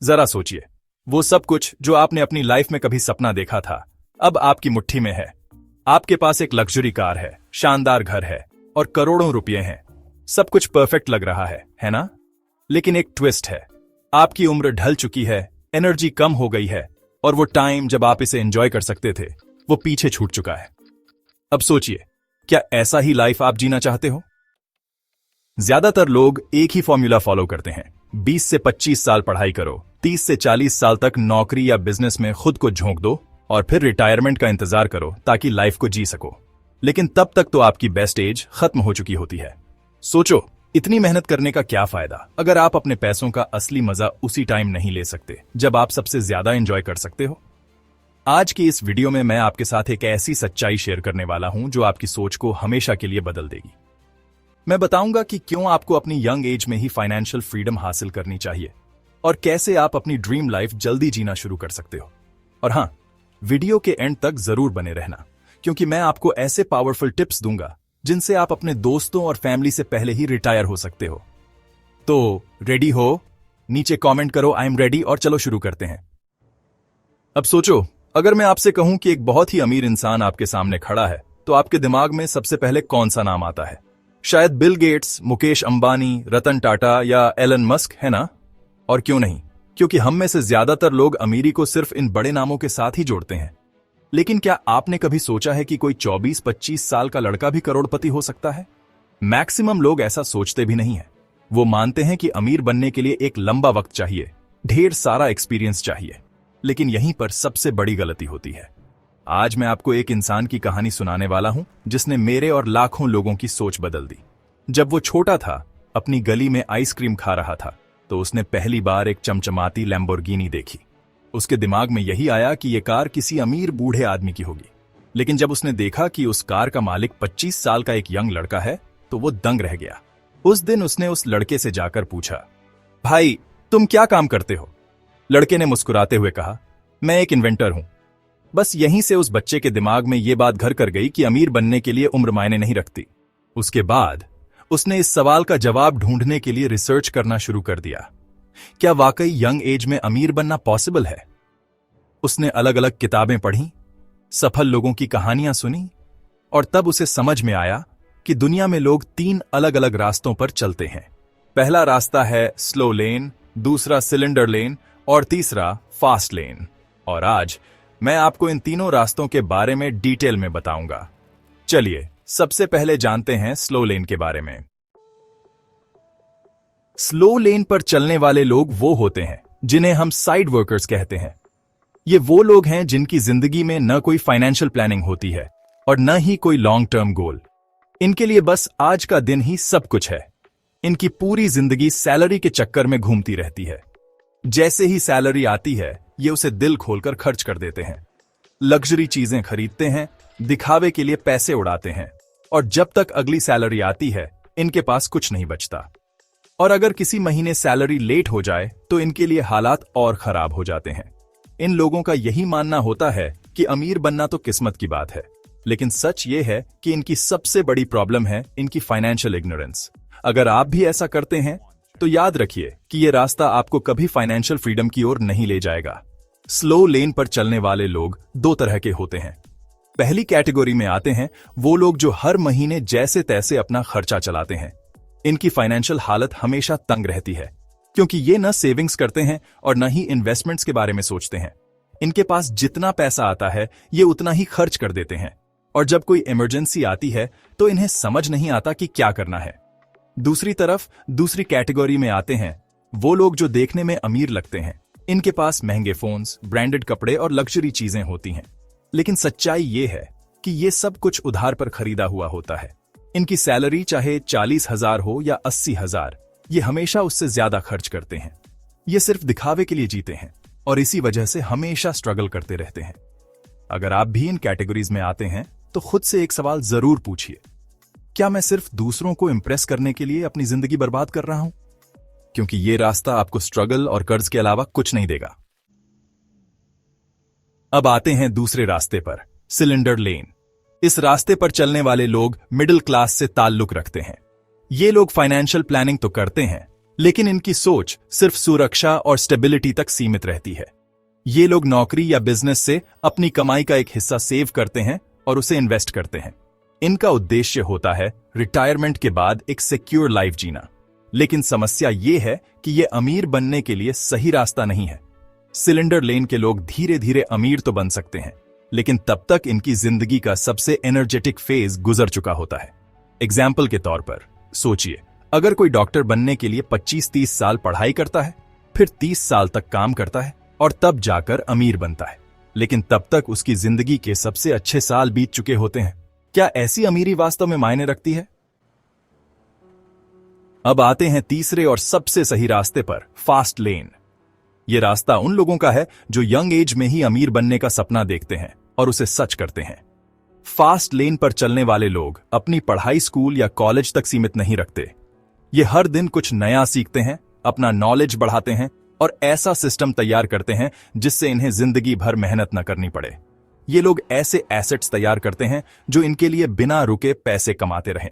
जरा सोचिए, वो सब कुछ जो आपने अपनी लाइफ में कभी सपना देखा था, अब आपकी मुट्ठी में है। आपके पास एक लग्जरी कार है, शानदार घर है और करोड़ों रुपए हैं। सब कुछ परफेक्ट लग रहा है ना? लेकिन एक ट्विस्ट है। आपकी उम्र ढल चुकी है, एनर्जी कम हो गई है और वो टाइम जब आप इसे एंजॉय कर सकते थे, वो पीछे छूट चुका है। अब सोचिए, क्या ऐसा ही लाइफ आप जीना चाहते हो? ज्यादातर लोग एक ही फॉर्मूला फॉलो करते हैं। 20 से 25 साल पढ़ाई करो, 30 से 40 साल तक नौकरी या बिजनेस में खुद को झोंक दो और फिर रिटायरमेंट का इंतजार करो ताकि लाइफ को जी सको। लेकिन तब तक तो आपकी बेस्ट एज खत्म हो चुकी होती है। सोचो, इतनी मेहनत करने का क्या फायदा अगर आप अपने पैसों का असली मजा उसी टाइम नहीं ले सकते जब आप सबसे ज्यादा एंजॉय कर सकते हो। आज की इस वीडियो में मैं आपके साथ एक ऐसी सच्चाई शेयर करने वाला हूं जो आपकी सोच को हमेशा के लिए बदल देगी। मैं बताऊंगा कि क्यों आपको अपनी यंग एज में ही फाइनेंशियल फ्रीडम हासिल करनी चाहिए और कैसे आप अपनी ड्रीम लाइफ जल्दी जीना शुरू कर सकते हो। और हां, वीडियो के एंड तक जरूर बने रहना, क्योंकि मैं आपको ऐसे पावरफुल टिप्स दूंगा जिनसे आप अपने दोस्तों और फैमिली से पहले ही रिटायर हो सकते हो। तो रेडी हो? नीचे कमेंट करो आई एम रेडी और चलो शुरू करते हैं। अब सोचो, अगर मैं आपसे कहूं कि एक बहुत ही अमीर इंसान आपके सामने खड़ा है, तो आपके दिमाग में सबसे पहले कौन सा नाम आता है? शायद बिल गेट्स, मुकेश अंबानी, रतन टाटा या एलन मस्क, है ना? और क्यों नहीं? क्योंकि हम में से ज्यादातर लोग अमीरी को सिर्फ इन बड़े नामों के साथ ही जोड़ते हैं। लेकिन क्या आपने कभी सोचा है कि कोई 24-25 साल का लड़का भी करोड़पति हो सकता है? मैक्सिमम लोग ऐसा सोचते भी नहीं है। वो मानते हैं कि अमीर बनने के लिए एक लंबा वक्त चाहिए, ढेर सारा एक्सपीरियंस चाहिए। लेकिन यहीं पर सबसे बड़ी गलती होती है। आज मैं आपको एक इंसान की कहानी सुनाने वाला हूं जिसने मेरे और लाखों लोगों की सोच बदल दी। जब वो छोटा था, अपनी गली में आइसक्रीम खा रहा था, तो उसने पहली बार एक चमचमाती लैम्बोर्गिनी देखी। उसके दिमाग में यही आया कि यह कार किसी अमीर बूढ़े आदमी की होगी। लेकिन जब उसने देखा कि उस कार का मालिक 25 साल का एक यंग लड़का है, तो वो दंग रह गया। उस दिन उसने उस लड़के से जाकर पूछा, भाई तुम क्या काम करते हो? लड़के ने मुस्कुराते हुए कहा, मैं एक इन्वेंटर हूं। बस यहीं से उस बच्चे के दिमाग में यह बात घर कर गई कि अमीर बनने के लिए उम्र मायने नहीं रखती। उसके बाद उसने इस सवाल का जवाब ढूंढने के लिए रिसर्च करना शुरू कर दिया। क्या वाकई यंग एज में अमीर बनना पॉसिबल है? उसने अलग अलग किताबें पढ़ी, सफल लोगों की कहानियां सुनी और तब उसे समझ में आया कि दुनिया में लोग 3 अलग अलग रास्तों पर चलते हैं। पहला रास्ता है स्लो लेन, दूसरा सिलेंडर लेन और तीसरा फास्ट लेन। और आज मैं आपको इन तीनों रास्तों के बारे में डिटेल में बताऊंगा। चलिए सबसे पहले जानते हैं स्लो लेन के बारे में। स्लो लेन पर चलने वाले लोग वो होते हैं जिन्हें हम साइड वर्कर्स कहते हैं। ये वो लोग हैं जिनकी जिंदगी में न कोई फाइनेंशियल प्लानिंग होती है और न ही कोई लॉन्ग टर्म गोल। इनके लिए बस आज का दिन ही सब कुछ है। इनकी पूरी जिंदगी सैलरी के चक्कर में घूमती रहती है। जैसे ही सैलरी आती है, ये उसे दिल खोलकर खर्च कर देते हैं। लग्जरी चीजें खरीदते हैं, दिखावे के लिए पैसे उड़ाते हैं और जब तक अगली सैलरी आती है, इनके पास कुछ नहीं बचता। और अगर किसी महीने सैलरी लेट हो जाए तो इनके लिए हालात और खराब हो जाते हैं। इन लोगों का यही मानना होता है कि अमीर बनना तो किस्मत की बात है, लेकिन सच ये है कि इनकी सबसे बड़ी प्रॉब्लम है इनकी फाइनेंशियल इग्नोरेंस। अगर आप भी ऐसा करते हैं तो याद रखिए कि यह रास्ता आपको कभी फाइनेंशियल फ्रीडम की ओर नहीं ले जाएगा। स्लो लेन पर चलने वाले लोग 2 तरह के होते हैं। पहली कैटेगरी में आते हैं वो लोग जो हर महीने जैसे तैसे अपना खर्चा चलाते हैं। इनकी फाइनेंशियल हालत हमेशा तंग रहती है, क्योंकि ये न सेविंग्स करते हैं और न ही इन्वेस्टमेंट्स के बारे में सोचते हैं। इनके पास जितना पैसा आता है, ये उतना ही खर्च कर देते हैं और जब कोई इमरजेंसी आती है तो इन्हें समझ नहीं आता कि क्या करना है। दूसरी तरफ दूसरी कैटेगरी में आते हैं वो लोग जो देखने में अमीर लगते हैं। इनके पास महंगे फोन्स, ब्रांडेड कपड़े और लग्जरी चीजें होती हैं, लेकिन सच्चाई ये है कि ये सब कुछ उधार पर खरीदा हुआ होता है। इनकी सैलरी चाहे 40,000 हो या 80,000, ये हमेशा उससे ज्यादा खर्च करते हैं। ये सिर्फ दिखावे के लिए जीते हैं और इसी वजह से हमेशा स्ट्रगल करते रहते हैं। अगर आप भी इन कैटेगरीज में आते हैं तो खुद से एक सवाल जरूर पूछिए, क्या मैं सिर्फ दूसरों को इंप्रेस करने के लिए अपनी जिंदगी बर्बाद कर रहा हूं? क्योंकि ये रास्ता आपको स्ट्रगल और कर्ज के अलावा कुछ नहीं देगा। अब आते हैं दूसरे रास्ते पर, सिलेंडर लेन। इस रास्ते पर चलने वाले लोग मिडिल क्लास से ताल्लुक रखते हैं। ये लोग फाइनेंशियल प्लानिंग तो करते हैं, लेकिन इनकी सोच सिर्फ सुरक्षा और स्टेबिलिटी तक सीमित रहती है। ये लोग नौकरी या बिजनेस से अपनी कमाई का एक हिस्सा सेव करते हैं और उसे इन्वेस्ट करते हैं। इनका उद्देश्य होता है रिटायरमेंट के बाद एक सिक्योर लाइफ जीना। लेकिन समस्या ये है कि ये अमीर बनने के लिए सही रास्ता नहीं है। सिलेंडर लेन के लोग धीरे धीरे अमीर तो बन सकते हैं, लेकिन तब तक इनकी जिंदगी का सबसे एनर्जेटिक फेज गुजर चुका होता है। एग्जाम्पल के तौर पर सोचिए, अगर कोई डॉक्टर बनने के लिए 25-30 साल पढ़ाई करता है, फिर 30 साल तक काम करता है और तब जाकर अमीर बनता है, लेकिन तब तक उसकी जिंदगी के सबसे अच्छे साल बीत चुके होते हैं। क्या ऐसी अमीरी वास्तव में मायने रखती है? अब आते हैं तीसरे और सबसे सही रास्ते पर, फास्ट लेन। यह रास्ता उन लोगों का है जो यंग एज में ही अमीर बनने का सपना देखते हैं और उसे सच करते हैं। फास्ट लेन पर चलने वाले लोग अपनी पढ़ाई स्कूल या कॉलेज तक सीमित नहीं रखते। ये हर दिन कुछ नया सीखते हैं, अपना नॉलेज बढ़ाते हैं और ऐसा सिस्टम तैयार करते हैं जिससे इन्हें जिंदगी भर मेहनत न करनी पड़े। ये लोग ऐसे एसेट्स तैयार करते हैं जो इनके लिए बिना रुके पैसे कमाते रहें।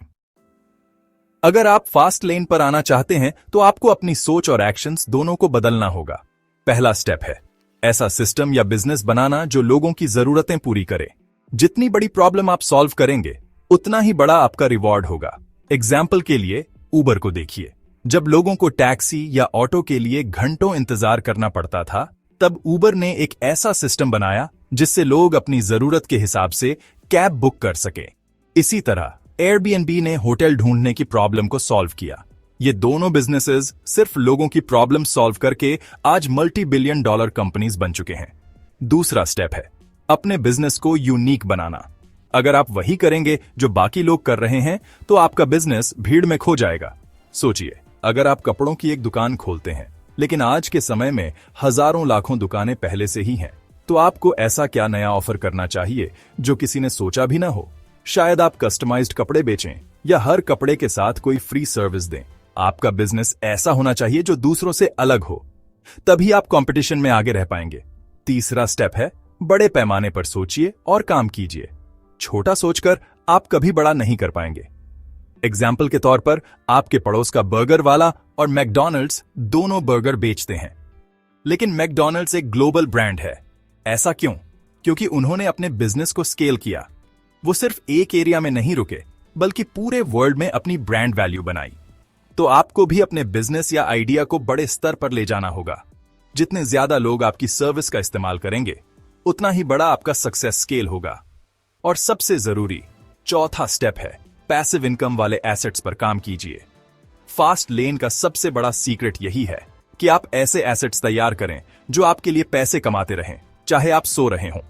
अगर आप फास्ट लेन पर आना चाहते हैं तो आपको अपनी सोच और एक्शंस दोनों को बदलना होगा। पहला स्टेप है ऐसा सिस्टम या बिजनेस बनाना जो लोगों की जरूरतें पूरी करे। जितनी बड़ी प्रॉब्लम आप सॉल्व करेंगे, उतना ही बड़ा आपका रिवॉर्ड होगा। एग्जाम्पल के लिए उबर को देखिए। जब लोगों को टैक्सी या ऑटो के लिए घंटों इंतजार करना पड़ता था, तब उबर ने एक ऐसा सिस्टम बनाया जिससे लोग अपनी जरूरत के हिसाब से कैब बुक कर सके। इसी तरह एयरबीएनबी ने होटल ढूंढने की प्रॉब्लम को सॉल्व किया। ये दोनों बिजनेसेस सिर्फ लोगों की प्रॉब्लम सॉल्व करके आज मल्टी-बिलियन डॉलर कंपनीज बन चुके हैं। दूसरा स्टेप है अपने बिजनेस को यूनिक बनाना। अगर आप वही करेंगे जो बाकी लोग कर रहे हैं, तो आपका बिजनेस भीड़ में खो जाएगा। सोचिए, अगर आप कपड़ों की एक दुकान खोलते हैं, लेकिन आज के समय में हजारों लाखों दुकानें पहले से ही हैं, तो आपको ऐसा क्या नया ऑफर करना चाहिए जो किसी ने सोचा भी ना हो। शायद आप कस्टमाइज्ड कपड़े बेचें या हर कपड़े के साथ कोई फ्री सर्विस दें। आपका बिजनेस ऐसा होना चाहिए जो दूसरों से अलग हो, तभी आप कंपटीशन में आगे रह पाएंगे। तीसरा स्टेप है बड़े पैमाने पर सोचिए और काम कीजिए। छोटा सोचकर आप कभी बड़ा नहीं कर पाएंगे। एग्जाम्पल के तौर पर आपके पड़ोस का बर्गर वाला और मैकडॉनल्ड्स दोनों बर्गर बेचते हैं, लेकिन मैकडॉनल्ड्स एक ग्लोबल ब्रांड है। ऐसा क्यों? क्योंकि उन्होंने अपने बिजनेस को स्केल किया। वो सिर्फ एक एरिया में नहीं रुके, बल्कि पूरे वर्ल्ड में अपनी ब्रांड वैल्यू बनाई। तो आपको भी अपने बिजनेस या आइडिया को बड़े स्तर पर ले जाना होगा। जितने ज्यादा लोग आपकी सर्विस का इस्तेमाल करेंगे, उतना ही बड़ा आपका सक्सेस स्केल होगा। और सबसे जरूरी चौथा स्टेप है पैसिव इनकम वाले एसेट्स पर काम कीजिए। फास्ट लेन का सबसे बड़ा सीक्रेट यही है कि आप ऐसे एसेट्स तैयार करें जो आपके लिए पैसे कमाते रहें, चाहे आप सो रहे हों।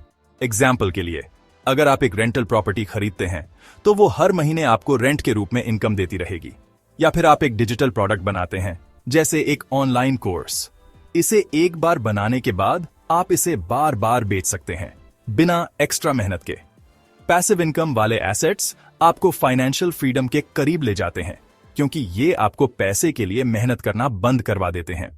एग्जाम्पल के लिए, अगर आप एक रेंटल प्रॉपर्टी खरीदते हैं, तो वो हर महीने आपको रेंट के रूप में इनकम देती रहेगी। या फिर आप एक डिजिटल प्रोडक्ट बनाते हैं, जैसे एक ऑनलाइन कोर्स। इसे एक बार बनाने के बाद आप इसे बार बार बेच सकते हैं, बिना एक्स्ट्रा मेहनत के। पैसिव इनकम वाले एसेट्स आपको फाइनेंशियल फ्रीडम के करीब ले जाते हैं, क्योंकि ये आपको पैसे के लिए मेहनत करना बंद करवा देते हैं।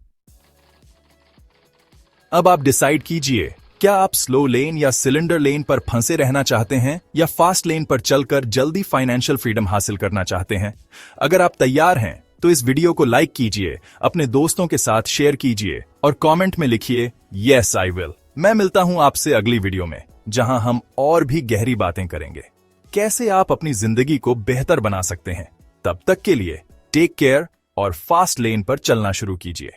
अब आप डिसाइड कीजिए, क्या आप स्लो लेन या सिलेंडर लेन पर फंसे रहना चाहते हैं या फास्ट लेन पर चलकर जल्दी फाइनेंशियल फ्रीडम हासिल करना चाहते हैं? अगर आप तैयार हैं तो इस वीडियो को लाइक कीजिए, अपने दोस्तों के साथ शेयर कीजिए और कमेंट में लिखिए यस आई विल। मैं मिलता हूं आपसे अगली वीडियो में, जहां हम और भी गहरी बातें करेंगे, कैसे आप अपनी जिंदगी को बेहतर बना सकते हैं। तब तक के लिए टेक केयर और फास्ट लेन पर चलना शुरू कीजिए।